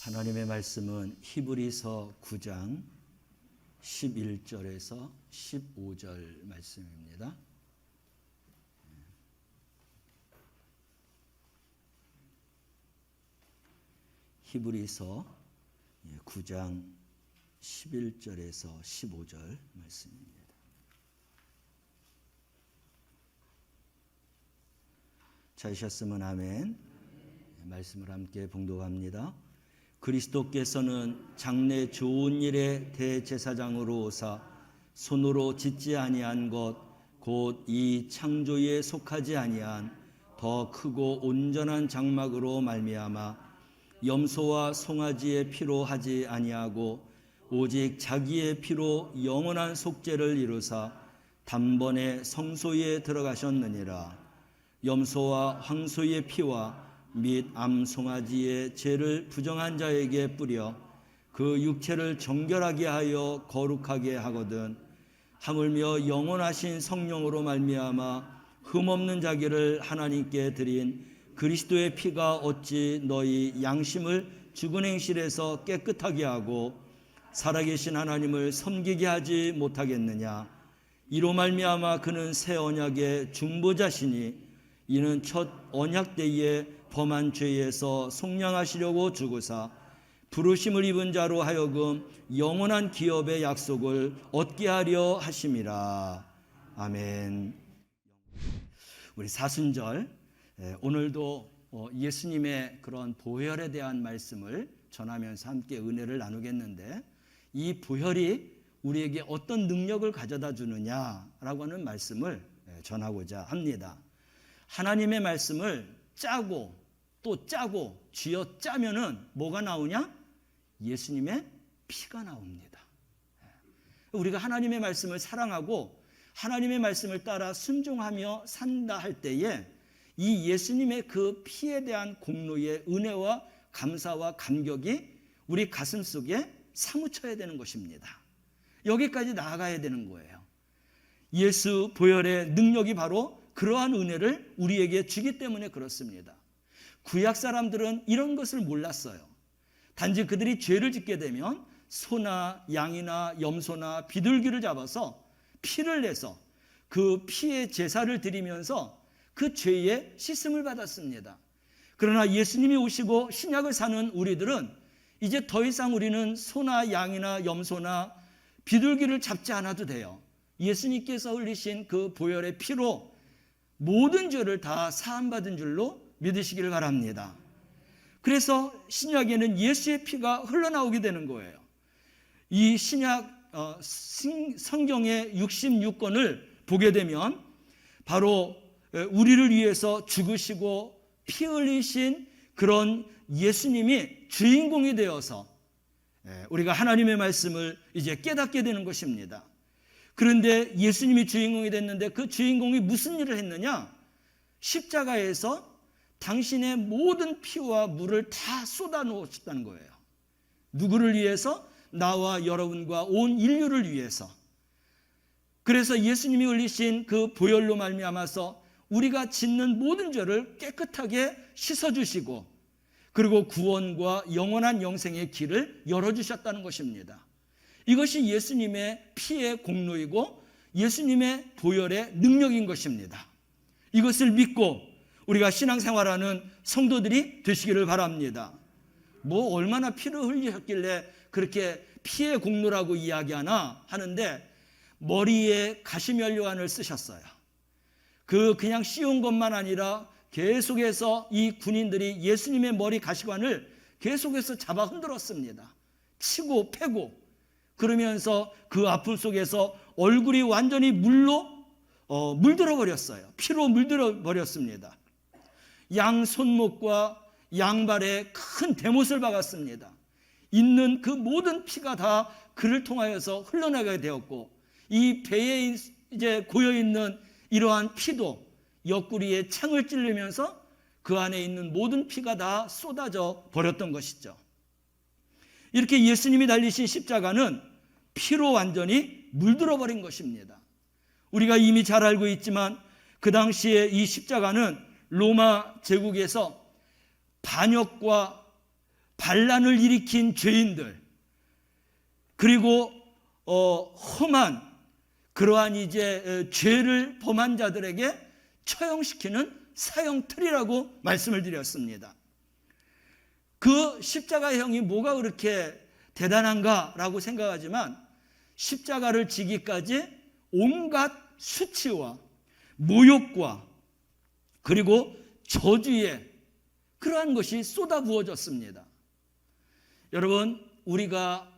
하나님의 말씀은 히브리서 9장 11절에서 15절 말씀입니다. 히브리서 9장 11절에서 15절 말씀입니다. 찾으셨으면 아멘. 말씀을 함께 봉독합니다. 그리스도께서는 장래 좋은 일의 대제사장으로 오사 손으로 짓지 아니한 것 곧 이 창조에 속하지 아니한 더 크고 온전한 장막으로 말미암아 염소와 송아지의 피로 하지 아니하고 오직 자기의 피로 영원한 속죄를 이루사 단번에 성소에 들어가셨느니라. 염소와 황소의 피와 및 암송아지의 죄를 부정한 자에게 뿌려 그 육체를 정결하게 하여 거룩하게 하거든 하물며 영원하신 성령으로 말미암아 흠없는 자기를 하나님께 드린 그리스도의 피가 어찌 너희 양심을 죽은 행실에서 깨끗하게 하고 살아계신 하나님을 섬기게 하지 못하겠느냐. 이로 말미암아 그는 새 언약의 중보자시니 이는 첫 언약 때에 범한 죄에서 속량하시려고 죽으사 부르심을 입은 자로 하여금 영원한 기업의 약속을 얻게 하려 하심이라. 아멘. 우리 사순절 오늘도 예수님의 그런 보혈에 대한 말씀을 전하면서 함께 은혜를 나누겠는데, 이 보혈이 우리에게 어떤 능력을 가져다 주느냐라고 하는 말씀을 전하고자 합니다. 하나님의 말씀을 짜고 또 짜고 쥐어 짜면은 뭐가 나오냐? 예수님의 피가 나옵니다. 우리가 하나님의 말씀을 사랑하고 하나님의 말씀을 따라 순종하며 산다 할 때에 이 예수님의 그 피에 대한 공로의 은혜와 감사와 감격이 우리 가슴 속에 사무쳐야 되는 것입니다. 여기까지 나아가야 되는 거예요. 예수 보혈의 능력이 바로 그러한 은혜를 우리에게 주기 때문에 그렇습니다. 구약 사람들은 이런 것을 몰랐어요. 단지 그들이 죄를 짓게 되면 소나 양이나 염소나 비둘기를 잡아서 피를 내서 그 피의 제사를 드리면서 그 죄의 씻음을 받았습니다. 그러나 예수님이 오시고 신약을 사는 우리들은 이제 더 이상 우리는 소나 양이나 염소나 비둘기를 잡지 않아도 돼요. 예수님께서 흘리신 그 보혈의 피로 모든 죄를 다 사함받은 줄로 믿으시기를 바랍니다. 그래서 신약에는 예수의 피가 흘러나오게 되는 거예요. 이 신약 성경의 66권을 보게 되면 바로 우리를 위해서 죽으시고 피 흘리신 그런 예수님이 주인공이 되어서 우리가 하나님의 말씀을 이제 깨닫게 되는 것입니다. 그런데 예수님이 주인공이 됐는데 그 주인공이 무슨 일을 했느냐? 십자가에서 당신의 모든 피와 물을 다 쏟아 놓으셨다는 거예요. 누구를 위해서? 나와 여러분과 온 인류를 위해서. 그래서 예수님이 흘리신 그 보혈로 말미암아서 우리가 짓는 모든 죄를 깨끗하게 씻어주시고 그리고 구원과 영원한 영생의 길을 열어주셨다는 것입니다. 이것이 예수님의 피의 공로이고 예수님의 보혈의 능력인 것입니다. 이것을 믿고 우리가 신앙생활하는 성도들이 되시기를 바랍니다. 뭐 얼마나 피를 흘리셨길래 그렇게 피의 공로라고 이야기하나 하는데 머리에 가시면류관을 쓰셨어요. 그냥 씌운 것만 아니라 계속해서 이 군인들이 예수님의 머리 가시관을 계속해서 잡아 흔들었습니다. 치고 패고 그러면서 그 아픔 속에서 얼굴이 완전히 물들어 버렸어요. 피로 물들어 버렸습니다. 양 손목과 양발에 큰 대못을 박았습니다. 있는 그 모든 피가 다 그를 통하여서 흘러나가게 되었고 이 배에 이제 고여 있는 이러한 피도 옆구리에 창을 찌르면서 그 안에 있는 모든 피가 다 쏟아져 버렸던 것이죠. 이렇게 예수님이 달리신 십자가는 피로 완전히 물들어 버린 것입니다. 우리가 이미 잘 알고 있지만 그 당시에 이 십자가는 로마 제국에서 반역과 반란을 일으킨 죄인들, 그리고 험한 그러한 이제 죄를 범한 자들에게 처형시키는 사형틀이라고 말씀을 드렸습니다. 그 십자가형이 뭐가 그렇게 대단한가라고 생각하지만 십자가를 지기까지 온갖 수치와 모욕과 그리고 저주의 그러한 것이 쏟아부어졌습니다. 여러분, 우리가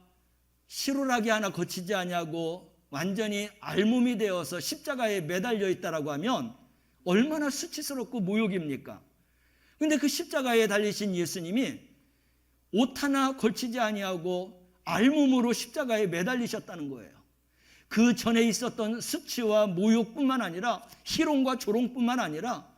실오라기 하나 거치지 아니하고 완전히 알몸이 되어서 십자가에 매달려 있다라고 하면 얼마나 수치스럽고 모욕입니까? 그런데 그 십자가에 달리신 예수님이 옷 하나 걸치지 아니하고 알몸으로 십자가에 매달리셨다는 거예요. 그 전에 있었던 수치와 모욕뿐만 아니라 희롱과 조롱뿐만 아니라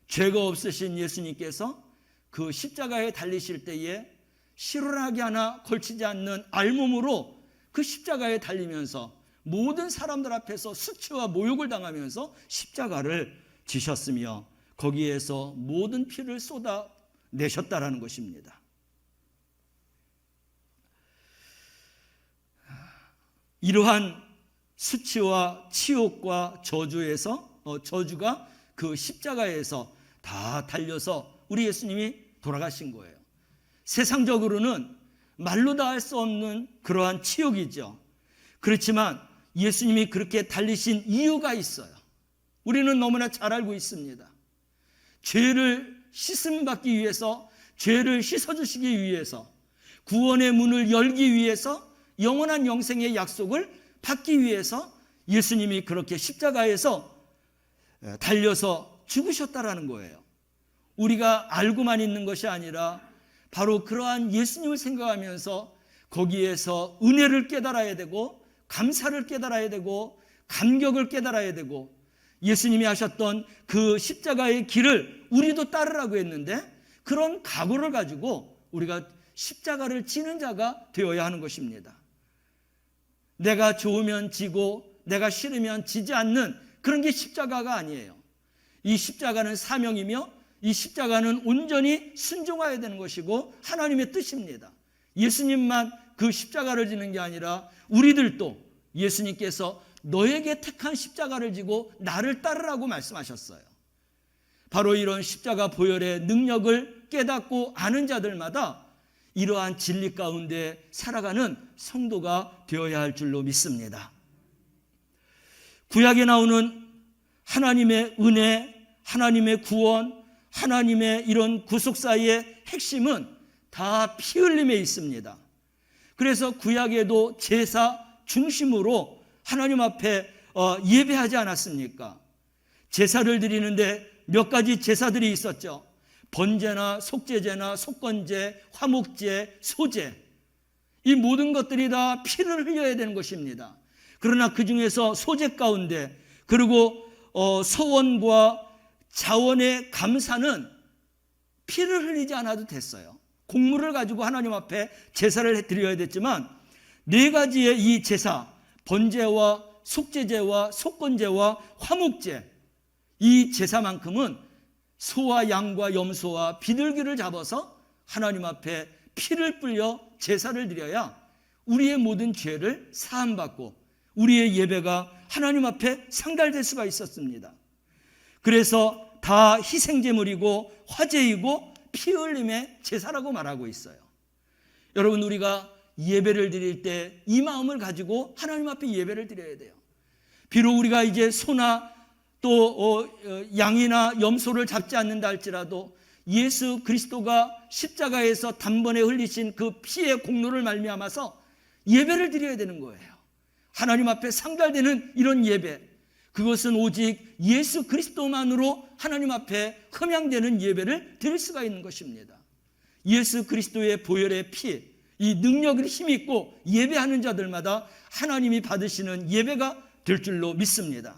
죄가 없으신 예수님께서 그 십자가에 달리실 때에 실오라기 하나 걸치지 않는 알몸으로 그 십자가에 달리면서 모든 사람들 앞에서 수치와 모욕을 당하면서 십자가를 지셨으며 거기에서 모든 피를 쏟아내셨다라는 것입니다. 이러한 수치와 치욕과 저주가 그 십자가에서 다 달려서 우리 예수님이 돌아가신 거예요. 세상적으로는 말로 다 할 수 없는 그러한 치욕이죠. 그렇지만 예수님이 그렇게 달리신 이유가 있어요. 우리는 너무나 잘 알고 있습니다. 죄를 씻음받기 위해서, 죄를 씻어주시기 위해서, 구원의 문을 열기 위해서, 영원한 영생의 약속을 받기 위해서 예수님이 그렇게 십자가에서 달려서 죽으셨다라는 거예요. 우리가 알고만 있는 것이 아니라 바로 그러한 예수님을 생각하면서 거기에서 은혜를 깨달아야 되고 감사를 깨달아야 되고 감격을 깨달아야 되고 예수님이 하셨던 그 십자가의 길을 우리도 따르라고 했는데 그런 각오를 가지고 우리가 십자가를 지는 자가 되어야 하는 것입니다. 내가 좋으면 지고 내가 싫으면 지지 않는 그런 게 십자가가 아니에요. 이 십자가는 사명이며 이 십자가는 온전히 순종해야 되는 것이고 하나님의 뜻입니다. 예수님만 그 십자가를 지는 게 아니라 우리들도 예수님께서 너에게 택한 십자가를 지고 나를 따르라고 말씀하셨어요. 바로 이런 십자가 보혈의 능력을 깨닫고 아는 자들마다 이러한 진리 가운데 살아가는 성도가 되어야 할 줄로 믿습니다. 구약에 나오는 하나님의 은혜, 하나님의 구원, 하나님의 이런 구속사의 핵심은 다 피 흘림에 있습니다. 그래서 구약에도 제사 중심으로 하나님 앞에 예배하지 않았습니까? 제사를 드리는데 몇 가지 제사들이 있었죠. 번제나 속죄제나 속건제, 화목제, 소제, 이 모든 것들이 다 피를 흘려야 되는 것입니다. 그러나 그 중에서 소제 가운데 그리고 서원과 자원의 감사는 피를 흘리지 않아도 됐어요. 곡물을 가지고 하나님 앞에 제사를 드려야 됐지만 네 가지의 이 제사, 번제와 속죄제와 속건제와 화목제, 이 제사만큼은 소와 양과 염소와 비둘기를 잡아서 하나님 앞에 피를 뿌려 제사를 드려야 우리의 모든 죄를 사함받고 우리의 예배가 하나님 앞에 상달될 수가 있었습니다. 그래서 다 희생제물이고 화제이고 피 흘림의 제사라고 말하고 있어요. 여러분, 우리가 예배를 드릴 때 이 마음을 가지고 하나님 앞에 예배를 드려야 돼요. 비록 우리가 이제 소나 또 양이나 염소를 잡지 않는다 할지라도 예수 그리스도가 십자가에서 단번에 흘리신 그 피의 공로를 말미암아서 예배를 드려야 되는 거예요. 하나님 앞에 상달되는 이런 예배, 그것은 오직 예수 그리스도만으로 하나님 앞에 흠양되는 예배를 드릴 수가 있는 것입니다. 예수 그리스도의 보혈의 피, 이 능력을 힘이 있고 예배하는 자들마다 하나님이 받으시는 예배가 될 줄로 믿습니다.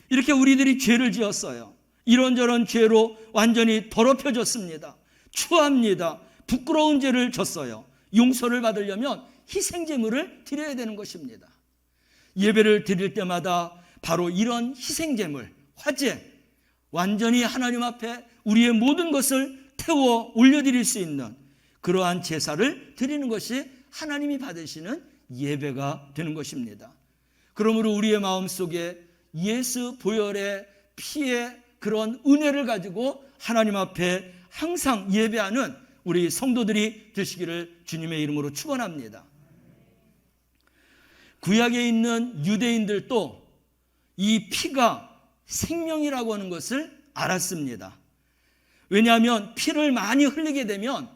이렇게 우리들이 죄를 지었어요. 이런저런 죄로 완전히 더럽혀졌습니다. 추합니다. 부끄러운 죄를 졌어요. 용서를 받으려면 희생제물을 드려야 되는 것입니다. 예배를 드릴 때마다 바로 이런 희생제물, 화제, 완전히 하나님 앞에 우리의 모든 것을 태워 올려드릴 수 있는 그러한 제사를 드리는 것이 하나님이 받으시는 예배가 되는 것입니다. 그러므로 우리의 마음속에 예수 보혈의 피의 그런 은혜를 가지고 하나님 앞에 항상 예배하는 우리 성도들이 되시기를 주님의 이름으로 축원합니다. 구약에 있는 유대인들도 이 피가 생명이라고 하는 것을 알았습니다. 왜냐하면 피를 많이 흘리게 되면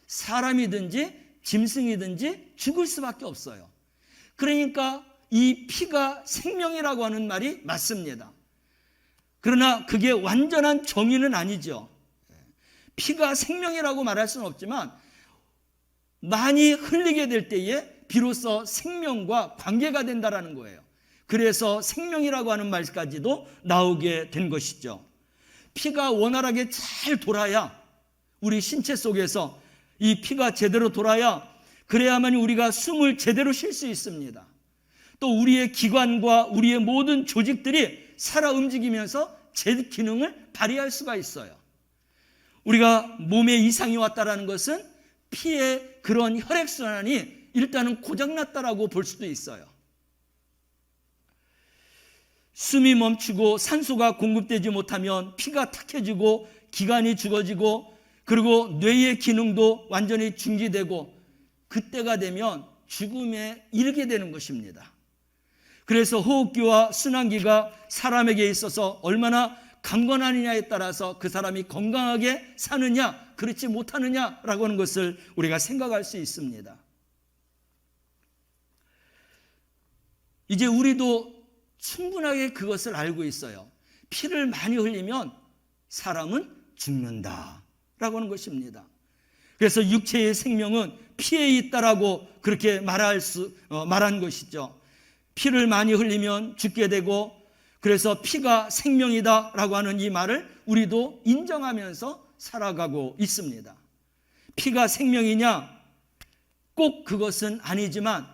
사람이든지 짐승이든지 죽을 수밖에 없어요. 그러니까 이 피가 생명이라고 하는 말이 맞습니다. 그러나 그게 완전한 정의는 아니죠. 피가 생명이라고 말할 수는 없지만 많이 흘리게 될 때에 비로소 생명과 관계가 된다라는 거예요. 그래서 생명이라고 하는 말까지도 나오게 된 것이죠. 피가 원활하게 잘 돌아야, 우리 신체 속에서 이 피가 제대로 돌아야 그래야만 우리가 숨을 제대로 쉴 수 있습니다. 또 우리의 기관과 우리의 모든 조직들이 살아 움직이면서 제 기능을 발휘할 수가 있어요. 우리가 몸에 이상이 왔다라는 것은 피의 그런 혈액순환이 일단은 고장났다라고 볼 수도 있어요. 숨이 멈추고 산소가 공급되지 못하면 피가 탁해지고 기관이 죽어지고 그리고 뇌의 기능도 완전히 중지되고 그때가 되면 죽음에 이르게 되는 것입니다. 그래서 호흡기와 순환기가 사람에게 있어서 얼마나 강건하느냐에 따라서 그 사람이 건강하게 사느냐 그렇지 못하느냐라고 하는 것을 우리가 생각할 수 있습니다. 이제 우리도 충분하게 그것을 알고 있어요. 피를 많이 흘리면 사람은 죽는다라고 하는 것입니다. 그래서 육체의 생명은 피에 있다라고 그렇게 말한 것이죠. 피를 많이 흘리면 죽게 되고 그래서 피가 생명이다라고 하는 이 말을 우리도 인정하면서 살아가고 있습니다. 피가 생명이냐? 꼭 그것은 아니지만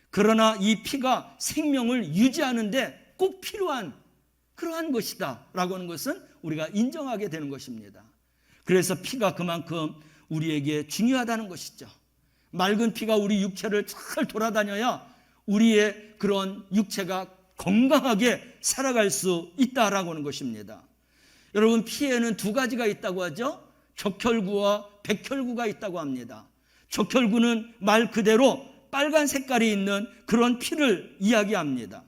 그러나 이 피가 생명을 유지하는데 꼭 필요한 그러한 것이다 라고 하는 것은 우리가 인정하게 되는 것입니다. 그래서 피가 그만큼 우리에게 중요하다는 것이죠. 맑은 피가 우리 육체를 잘 돌아다녀야 우리의 그런 육체가 건강하게 살아갈 수 있다라고 하는 것입니다. 여러분, 피에는 두 가지가 있다고 하죠. 적혈구와 백혈구가 있다고 합니다. 적혈구는 말 그대로 빨간 색깔이 있는 그런 피를 이야기합니다.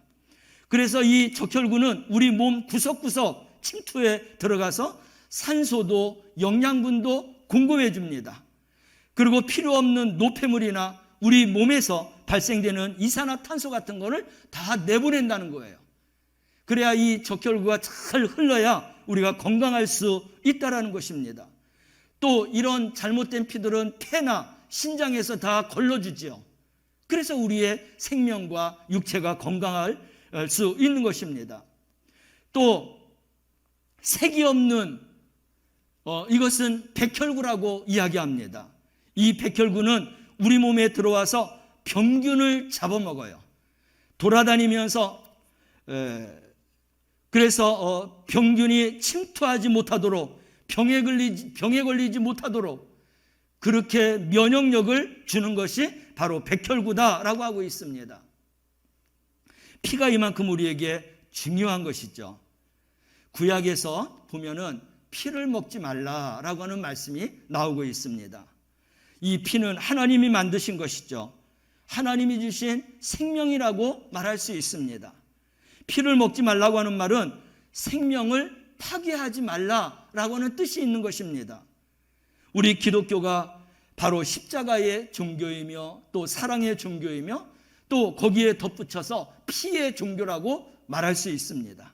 그래서 이 적혈구는 우리 몸 구석구석 침투에 들어가서 산소도 영양분도 공급해 줍니다. 그리고 필요 없는 노폐물이나 우리 몸에서 발생되는 이산화탄소 같은 거를 다 내보낸다는 거예요. 그래야 이 적혈구가 잘 흘러야 우리가 건강할 수 있다는 것입니다. 또 이런 잘못된 피들은 폐나 신장에서 다 걸러주지요. 그래서 우리의 생명과 육체가 건강할 수 있는 것입니다. 또 색이 없는 이것은 백혈구라고 이야기합니다. 이 백혈구는 우리 몸에 들어와서 병균을 잡아먹어요. 돌아다니면서 그래서 병균이 침투하지 못하도록 병에 걸리지 못하도록 그렇게 면역력을 주는 것이 바로 백혈구다라고 하고 있습니다. 피가 이만큼 우리에게 중요한 것이죠. 구약에서 보면은 피를 먹지 말라라고 하는 말씀이 나오고 있습니다. 이 피는 하나님이 만드신 것이죠. 하나님이 주신 생명이라고 말할 수 있습니다. 피를 먹지 말라고 하는 말은 생명을 파괴하지 말라라고 하는 뜻이 있는 것입니다. 우리 기독교가 바로 십자가의 종교이며 또 사랑의 종교이며 또 거기에 덧붙여서 피의 종교라고 말할 수 있습니다.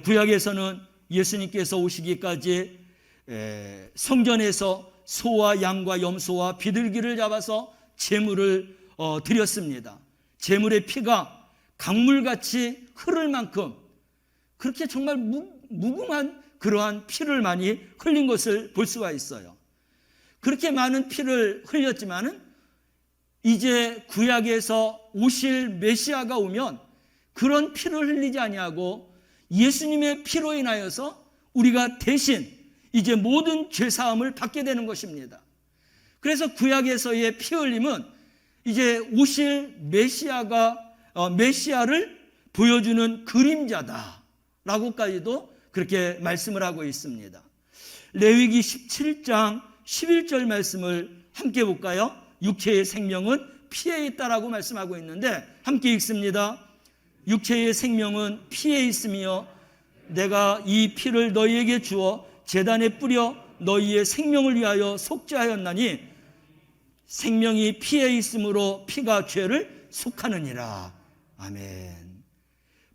구약에서는 예수님께서 오시기까지 성전에서 소와 양과 염소와 비둘기를 잡아서 제물을 드렸습니다. 제물의 피가 강물같이 흐를 만큼 그렇게 정말 무궁한 그러한 피를 많이 흘린 것을 볼 수가 있어요. 그렇게 많은 피를 흘렸지만은 이제 구약에서 오실 메시아가 오면 그런 피를 흘리지 아니하고 예수님의 피로 인하여서 우리가 대신 이제 모든 죄사함을 받게 되는 것입니다. 그래서 구약에서의 피 흘림은 이제 오실 메시아를 보여주는 그림자다라고까지도 그렇게 말씀을 하고 있습니다. 레위기 17장 11절 말씀을 함께 볼까요? 육체의 생명은 피에 있다라고 말씀하고 있는데 함께 읽습니다. 육체의 생명은 피에 있으며 내가 이 피를 너희에게 주어 제단에 뿌려 너희의 생명을 위하여 속죄하였나니 생명이 피에 있으므로 피가 죄를 속하느니라. 아멘.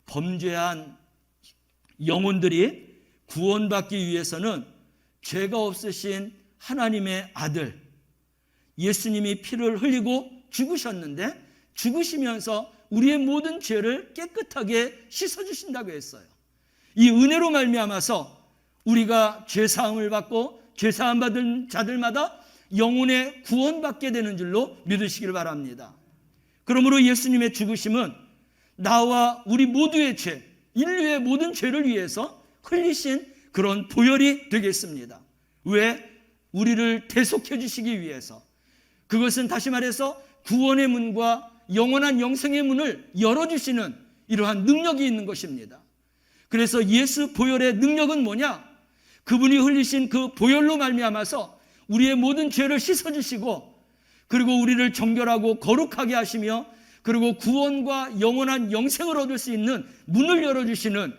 범죄한 영혼들이 구원받기 위해서는 죄가 없으신 하나님의 아들 예수님이 피를 흘리고 죽으셨는데 죽으시면서 우리의 모든 죄를 깨끗하게 씻어주신다고 했어요. 이 은혜로 말미암아서 우리가 죄사함을 받고 죄사함 받은 자들마다 영혼의 구원받게 되는 줄로 믿으시길 바랍니다. 그러므로 예수님의 죽으심은 나와 우리 모두의 죄, 인류의 모든 죄를 위해서 흘리신 그런 보혈이 되겠습니다. 왜? 우리를 대속해 주시기 위해서. 그것은 다시 말해서 구원의 문과 영원한 영생의 문을 열어주시는 이러한 능력이 있는 것입니다. 그래서 예수 보혈의 능력은 뭐냐? 그분이 흘리신 그 보혈로 말미암아서 우리의 모든 죄를 씻어주시고 그리고 우리를 정결하고 거룩하게 하시며 그리고 구원과 영원한 영생을 얻을 수 있는 문을 열어주시는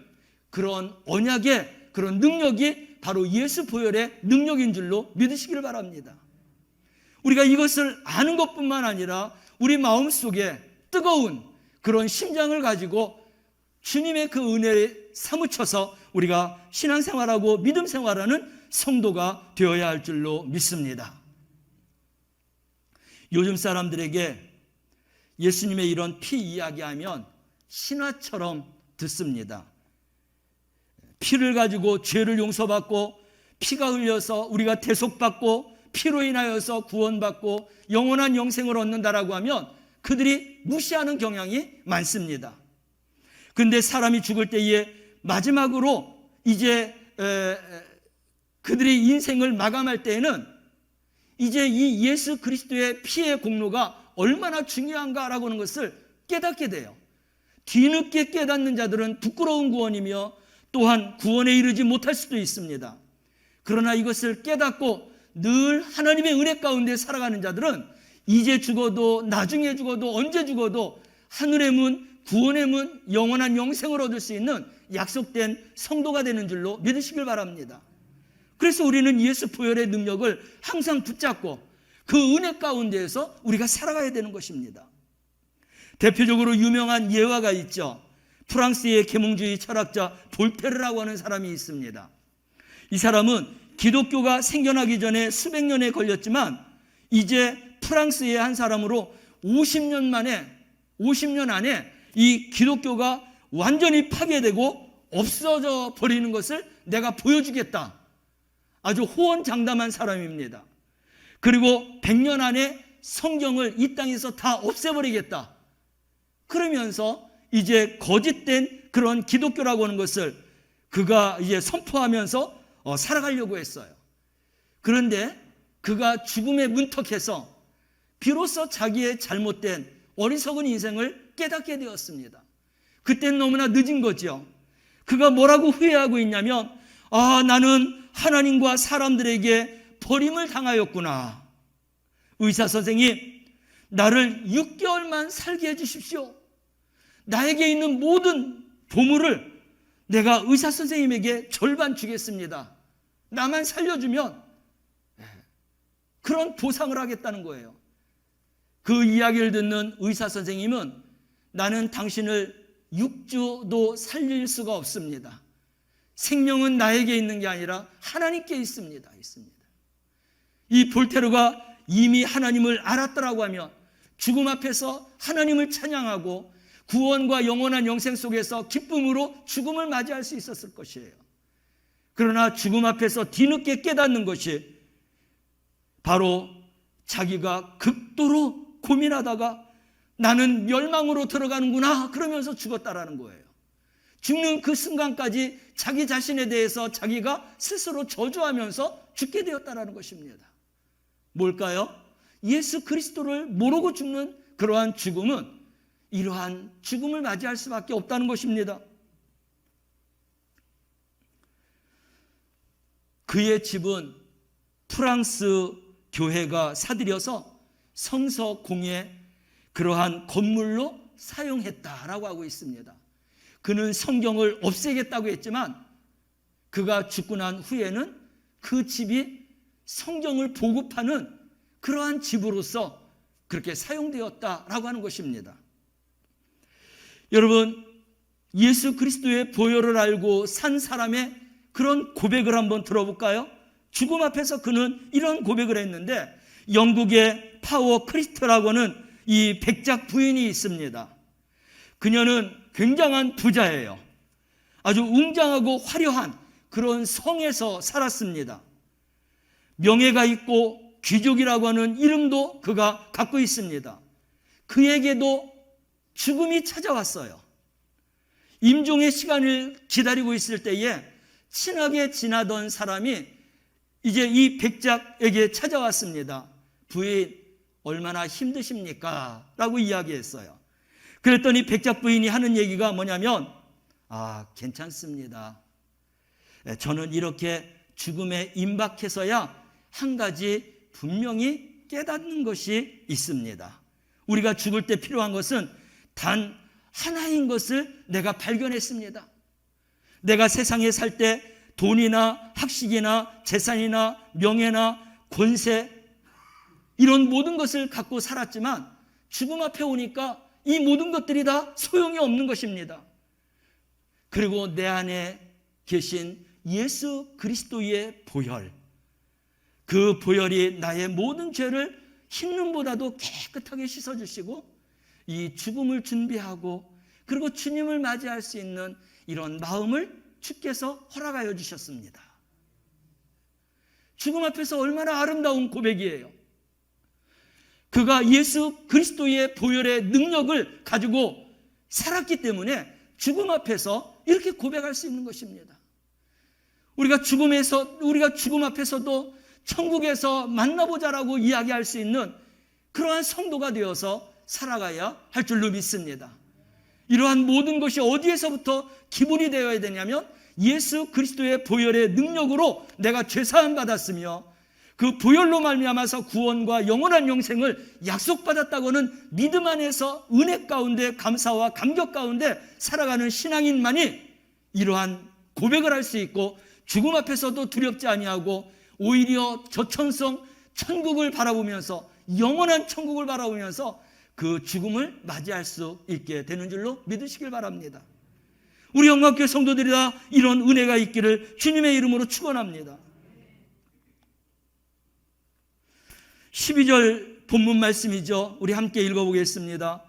그런 언약의 그런 능력이 바로 예수 보혈의 능력인 줄로 믿으시기를 바랍니다. 우리가 이것을 아는 것뿐만 아니라 우리 마음속에 뜨거운 그런 심장을 가지고 주님의 그 은혜에 사무쳐서 우리가 신앙생활하고 믿음생활하는 성도가 되어야 할 줄로 믿습니다. 요즘 사람들에게 예수님의 이런 피 이야기하면 신화처럼 듣습니다. 피를 가지고 죄를 용서받고 피가 흘려서 우리가 대속받고 피로 인하여서 구원받고 영원한 영생을 얻는다라고 하면 그들이 무시하는 경향이 많습니다. 그런데 사람이 죽을 때에 마지막으로 이제 그들의 인생을 마감할 때에는 이제 이 예수 그리스도의 피의 공로가 얼마나 중요한가라고 하는 것을 깨닫게 돼요. 뒤늦게 깨닫는 자들은 부끄러운 구원이며 또한 구원에 이르지 못할 수도 있습니다. 그러나 이것을 깨닫고 늘 하나님의 은혜 가운데 살아가는 자들은 이제 죽어도 나중에 죽어도 언제 죽어도 하늘의 문, 구원의 문, 영원한 영생을 얻을 수 있는 약속된 성도가 되는 줄로 믿으시길 바랍니다. 그래서 우리는 예수 보혈의 능력을 항상 붙잡고 그 은혜 가운데에서 우리가 살아가야 되는 것입니다. 대표적으로 유명한 예화가 있죠. 프랑스의 계몽주의 철학자 볼테르라고 하는 사람이 있습니다. 이 사람은 기독교가 생겨나기 전에 수백 년에 걸렸지만 이제 프랑스의 한 사람으로 50년 안에 이 기독교가 완전히 파괴되고 없어져 버리는 것을 내가 보여주겠다. 아주 호언장담한 사람입니다. 그리고 100년 안에 성경을 이 땅에서 다 없애버리겠다. 그러면서 이제 거짓된 그런 기독교라고 하는 것을 그가 이제 선포하면서 살아가려고 했어요. 그런데 그가 죽음에 문턱해서 비로소 자기의 잘못된 어리석은 인생을 깨닫게 되었습니다. 그때는 너무나 늦은 거죠. 그가 뭐라고 후회하고 있냐면 나는 하나님과 사람들에게 버림을 당하였구나. 의사 선생님, 나를 6개월만 살게 해주십시오. 나에게 있는 모든 보물을 내가 의사 선생님에게 절반 주겠습니다. 나만 살려주면 그런 보상을 하겠다는 거예요. 그 이야기를 듣는 의사 선생님은 나는 당신을 6주도 살릴 수가 없습니다. 생명은 나에게 있는 게 아니라 하나님께 있습니다. 이 볼테르가 이미 하나님을 알았더라고 하면 죽음 앞에서 하나님을 찬양하고 구원과 영원한 영생 속에서 기쁨으로 죽음을 맞이할 수 있었을 것이에요. 그러나 죽음 앞에서 뒤늦게 깨닫는 것이 바로 자기가 극도로 고민하다가 나는 멸망으로 들어가는구나 그러면서 죽었다라는 거예요. 죽는 그 순간까지 자기 자신에 대해서 자기가 스스로 저주하면서 죽게 되었다라는 것입니다. 뭘까요? 예수 그리스도를 모르고 죽는 그러한 죽음은 이러한 죽음을 맞이할 수밖에 없다는 것입니다. 그의 집은 프랑스 교회가 사들여서 성서 공예 그러한 건물로 사용했다라고 하고 있습니다. 그는 성경을 없애겠다고 했지만 그가 죽고 난 후에는 그 집이 성경을 보급하는 그러한 집으로서 그렇게 사용되었다라고 하는 것입니다. 여러분, 예수 그리스도의 보혈을 알고 산 사람의 그런 고백을 한번 들어볼까요? 죽음 앞에서 그는 이런 고백을 했는데, 영국의 파워 크리스트라고 하는 이 백작 부인이 있습니다. 그녀는 굉장한 부자예요. 아주 웅장하고 화려한 그런 성에서 살았습니다. 명예가 있고 귀족이라고 하는 이름도 그가 갖고 있습니다. 그에게도 죽음이 찾아왔어요. 임종의 시간을 기다리고 있을 때에 친하게 지나던 사람이 이제 이 백작에게 찾아왔습니다. 부인, 얼마나 힘드십니까? 라고 이야기했어요. 그랬더니 백작 부인이 하는 얘기가 뭐냐면, 괜찮습니다. 저는 이렇게 죽음에 임박해서야 한 가지 분명히 깨닫는 것이 있습니다. 우리가 죽을 때 필요한 것은 단 하나인 것을 내가 발견했습니다. 내가 세상에 살 때 돈이나 학식이나 재산이나 명예나 권세 이런 모든 것을 갖고 살았지만 죽음 앞에 오니까 이 모든 것들이 다 소용이 없는 것입니다. 그리고 내 안에 계신 예수 그리스도의 보혈, 그 보혈이 나의 모든 죄를 흰눈보다도 깨끗하게 씻어주시고 이 죽음을 준비하고 그리고 주님을 맞이할 수 있는 이런 마음을 주께서 허락하여 주셨습니다. 죽음 앞에서 얼마나 아름다운 고백이에요. 그가 예수 그리스도의 보혈의 능력을 가지고 살았기 때문에 죽음 앞에서 이렇게 고백할 수 있는 것입니다. 우리가 죽음 앞에서도 천국에서 만나보자라고 이야기할 수 있는 그러한 성도가 되어서 살아가야 할 줄로 믿습니다. 이러한 모든 것이 어디에서부터 기본이 되어야 되냐면 예수 그리스도의 보혈의 능력으로 내가 죄사함 받았으며 그 보혈로 말미암아서 구원과 영원한 영생을 약속받았다고는 믿음 안에서 은혜 가운데 감사와 감격 가운데 살아가는 신앙인만이 이러한 고백을 할 수 있고 죽음 앞에서도 두렵지 아니하고 오히려 저천성 천국을 바라보면서 영원한 천국을 바라보면서 그 죽음을 맞이할 수 있게 되는 줄로 믿으시길 바랍니다. 우리 영광교회 성도들이 다 이런 은혜가 있기를 주님의 이름으로 축원합니다. 12절 본문 말씀이죠. 우리 함께 읽어보겠습니다.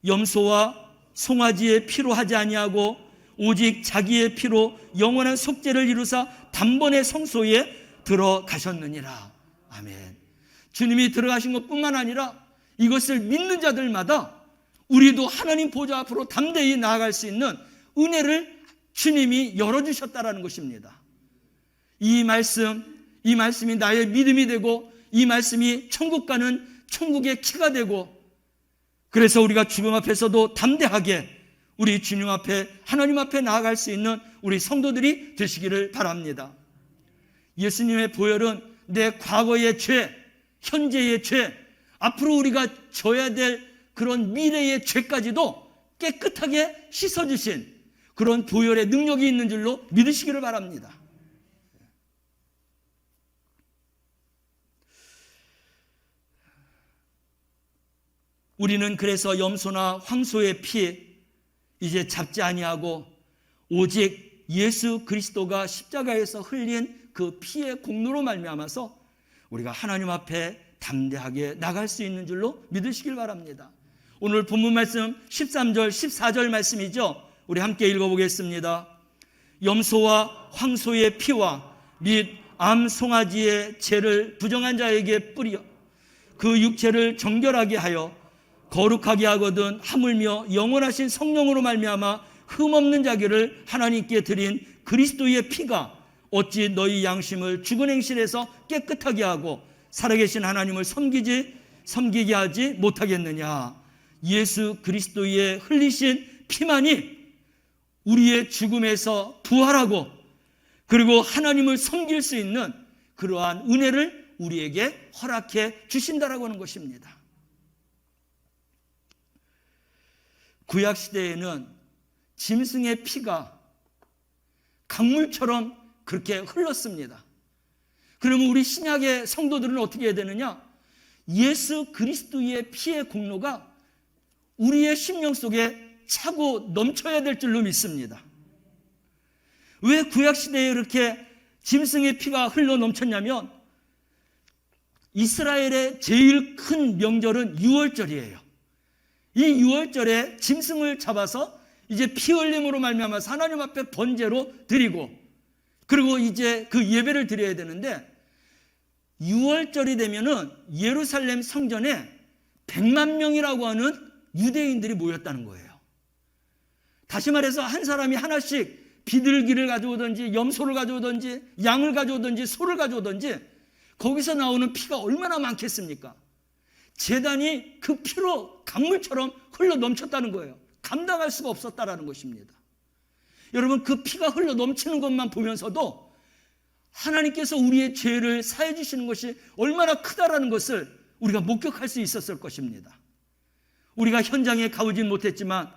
염소와 송아지의 피로 하지 아니하고 오직 자기의 피로 영원한 속죄를 이루사 단번에 성소에 들어가셨느니라. 아멘. 주님이 들어가신 것뿐만 아니라 이것을 믿는 자들마다 우리도 하나님 보좌 앞으로 담대히 나아갈 수 있는 은혜를 주님이 열어주셨다라는 것입니다. 이 말씀이 나의 믿음이 되고 이 말씀이 천국 가는 천국의 키가 되고 그래서 우리가 죽음 앞에서도 담대하게 우리 주님 앞에 하나님 앞에 나아갈 수 있는 우리 성도들이 되시기를 바랍니다. 예수님의 보혈은 내 과거의 죄, 현재의 죄, 앞으로 우리가 져야 될 그런 미래의 죄까지도 깨끗하게 씻어주신 그런 보혈의 능력이 있는 줄로 믿으시기를 바랍니다. 우리는 그래서 염소나 황소의 피 이제 잡지 아니하고 오직 예수 그리스도가 십자가에서 흘린 그 피의 공로로 말미암아서 우리가 하나님 앞에 담대하게 나갈 수 있는 줄로 믿으시길 바랍니다. 오늘 본문 말씀 13절 14절 말씀이죠. 우리 함께 읽어보겠습니다. 염소와 황소의 피와 및 암송아지의 죄를 부정한 자에게 뿌려 그 육체를 정결하게 하여 거룩하게 하거든 하물며 영원하신 성령으로 말미암아 흠없는 자기를 하나님께 드린 그리스도의 피가 어찌 너희 양심을 죽은 행실에서 깨끗하게 하고 살아계신 하나님을 섬기게 하지 못하겠느냐. 예수 그리스도의 흘리신 피만이 우리의 죽음에서 부활하고 그리고 하나님을 섬길 수 있는 그러한 은혜를 우리에게 허락해 주신다라고 하는 것입니다. 구약시대에는 짐승의 피가 강물처럼 그렇게 흘렀습니다. 그러면 우리 신약의 성도들은 어떻게 해야 되느냐? 예수 그리스도의 피의 공로가 우리의 심령 속에 차고 넘쳐야 될 줄로 믿습니다. 왜 구약시대에 이렇게 짐승의 피가 흘러 넘쳤냐면 이스라엘의 제일 큰 명절은 유월절이에요. 이 유월절에 짐승을 잡아서 이제 피 흘림으로 말미암아서 하나님 앞에 번제로 드리고 그리고 이제 그 예배를 드려야 되는데 유월절이 되면은 예루살렘 성전에 100만 명이라고 하는 유대인들이 모였다는 거예요. 다시 말해서 한 사람이 하나씩 비둘기를 가져오든지 염소를 가져오든지 양을 가져오든지 소를 가져오든지 거기서 나오는 피가 얼마나 많겠습니까? 제단이 그 피로 강물처럼 흘러 넘쳤다는 거예요. 감당할 수가 없었다라는 것입니다. 여러분, 그 피가 흘러 넘치는 것만 보면서도 하나님께서 우리의 죄를 사해 주시는 것이 얼마나 크다라는 것을 우리가 목격할 수 있었을 것입니다. 우리가 현장에 가보진 못했지만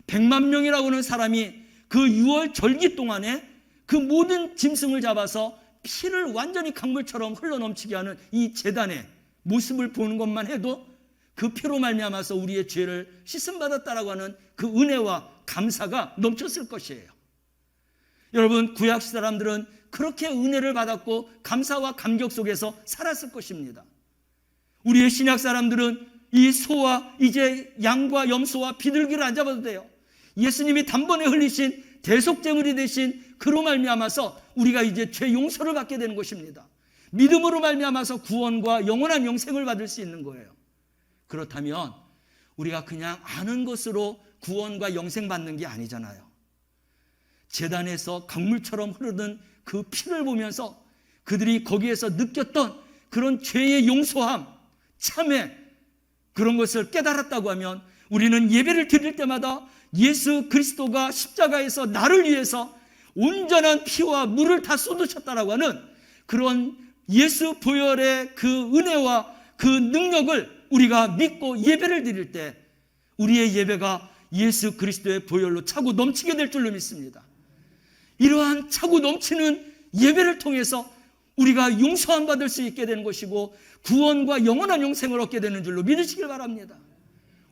100만 명이라고 하는 사람이 그 6월 절기 동안에 그 모든 짐승을 잡아서 피를 완전히 강물처럼 흘러넘치게 하는 이 제단의 모습을 보는 것만 해도 그 피로 말미암아서 우리의 죄를 씻음받았다라고 하는 그 은혜와 감사가 넘쳤을 것이에요. 여러분, 구약 사람들은 그렇게 은혜를 받았고 감사와 감격 속에서 살았을 것입니다. 우리의 신약 사람들은 이 소와 이제 양과 염소와 비둘기를 안 잡아도 돼요. 예수님이 단번에 흘리신 대속제물이 되신 그로 말미암아서 우리가 이제 죄 용서를 받게 되는 것입니다. 믿음으로 말미암아서 구원과 영원한 영생을 받을 수 있는 거예요. 그렇다면 우리가 그냥 아는 것으로 구원과 영생 받는 게 아니잖아요. 제단에서 강물처럼 흐르는 그 피를 보면서 그들이 거기에서 느꼈던 그런 죄의 용서함, 참회, 그런 것을 깨달았다고 하면 우리는 예배를 드릴 때마다 예수 그리스도가 십자가에서 나를 위해서 온전한 피와 물을 다 쏟으셨다라고 하는 그런 예수 보혈의 그 은혜와 그 능력을 우리가 믿고 예배를 드릴 때 우리의 예배가 예수 그리스도의 보혈로 차고 넘치게 될 줄로 믿습니다. 이러한 차고 넘치는 예배를 통해서 우리가 용서함 받을 수 있게 되는 것이고 구원과 영원한 영생을 얻게 되는 줄로 믿으시길 바랍니다.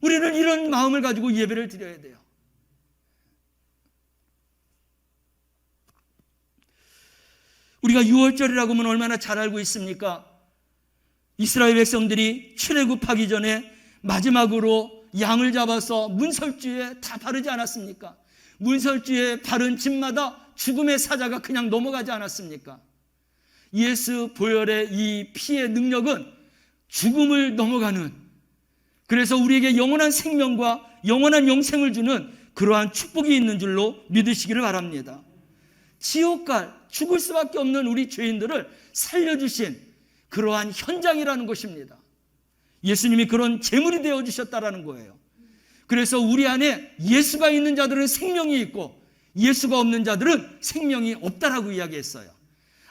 우리는 이런 마음을 가지고 예배를 드려야 돼요. 우리가 6월절이라고 하면 얼마나 잘 알고 있습니까? 이스라엘 백성들이 출애굽하기 전에 마지막으로 양을 잡아서 문설주에 다 바르지 않았습니까? 문설주에 바른 집마다 죽음의 사자가 그냥 넘어가지 않았습니까? 예수 보혈의 이 피의 능력은 죽음을 넘어가는, 그래서 우리에게 영원한 생명과 영원한 영생을 주는 그러한 축복이 있는 줄로 믿으시기를 바랍니다. 지옥갈, 죽을 수밖에 없는 우리 죄인들을 살려주신 그러한 현장이라는 것입니다. 예수님이 그런 제물이 되어주셨다라는 거예요. 그래서 우리 안에 예수가 있는 자들은 생명이 있고 예수가 없는 자들은 생명이 없다라고 이야기했어요.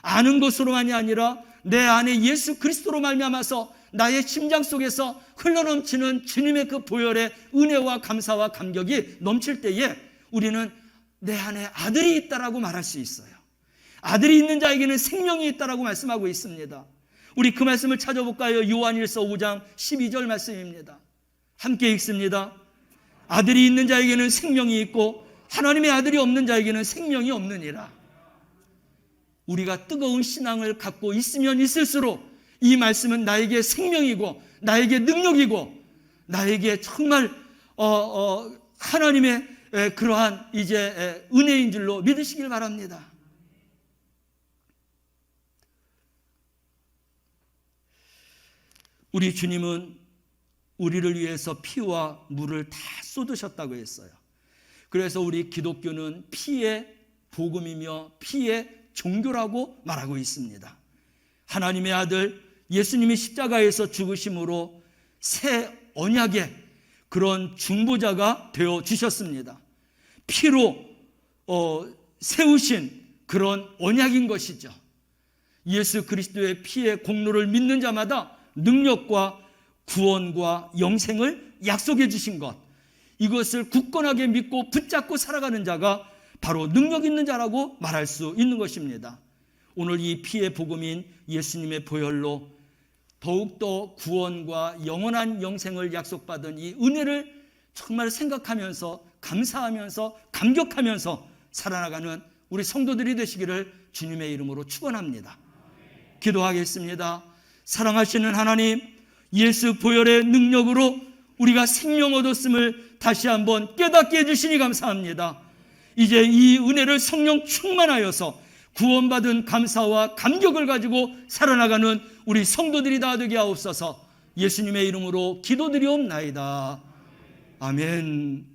아는 것으로만이 아니라 내 안에 예수 그리스도로 말미암아서 나의 심장 속에서 흘러넘치는 주님의 그 보혈의 은혜와 감사와 감격이 넘칠 때에 우리는 내 안에 아들이 있다라고 말할 수 있어요. 아들이 있는 자에게는 생명이 있다라고 말씀하고 있습니다. 우리 그 말씀을 찾아볼까요? 요한일서 5장 12절 말씀입니다. 함께 읽습니다. 아들이 있는 자에게는 생명이 있고 하나님의 아들이 없는 자에게는 생명이 없느니라. 우리가 뜨거운 신앙을 갖고 있으면 있을수록 이 말씀은 나에게 생명이고 나에게 능력이고 나에게 정말 하나님의 그러한 이제 은혜인 줄로 믿으시길 바랍니다. 우리 주님은 우리를 위해서 피와 물을 다 쏟으셨다고 했어요. 그래서 우리 기독교는 피의 복음이며 피의 종교라고 말하고 있습니다. 하나님의 아들 예수님이 십자가에서 죽으심으로 새 언약의 그런 중보자가 되어 주셨습니다. 피로 세우신 그런 언약인 것이죠. 예수 그리스도의 피의 공로를 믿는 자마다 능력과 구원과 영생을 약속해 주신 것, 이것을 굳건하게 믿고 붙잡고 살아가는 자가 바로 능력 있는 자라고 말할 수 있는 것입니다. 오늘 이 피의 복음인 예수님의 보혈로 더욱더 구원과 영원한 영생을 약속받은 이 은혜를 정말 생각하면서 감사하면서 감격하면서 살아나가는 우리 성도들이 되시기를 주님의 이름으로 축원합니다. 기도하겠습니다. 사랑하시는 하나님, 예수 보혈의 능력으로 우리가 생명 얻었음을 다시 한번 깨닫게 해주시니 감사합니다. 이제 이 은혜를 성령 충만하여서 구원받은 감사와 감격을 가지고 살아나가는 우리 성도들이 다 되게 하옵소서. 예수님의 이름으로 기도드리옵나이다. 아멘.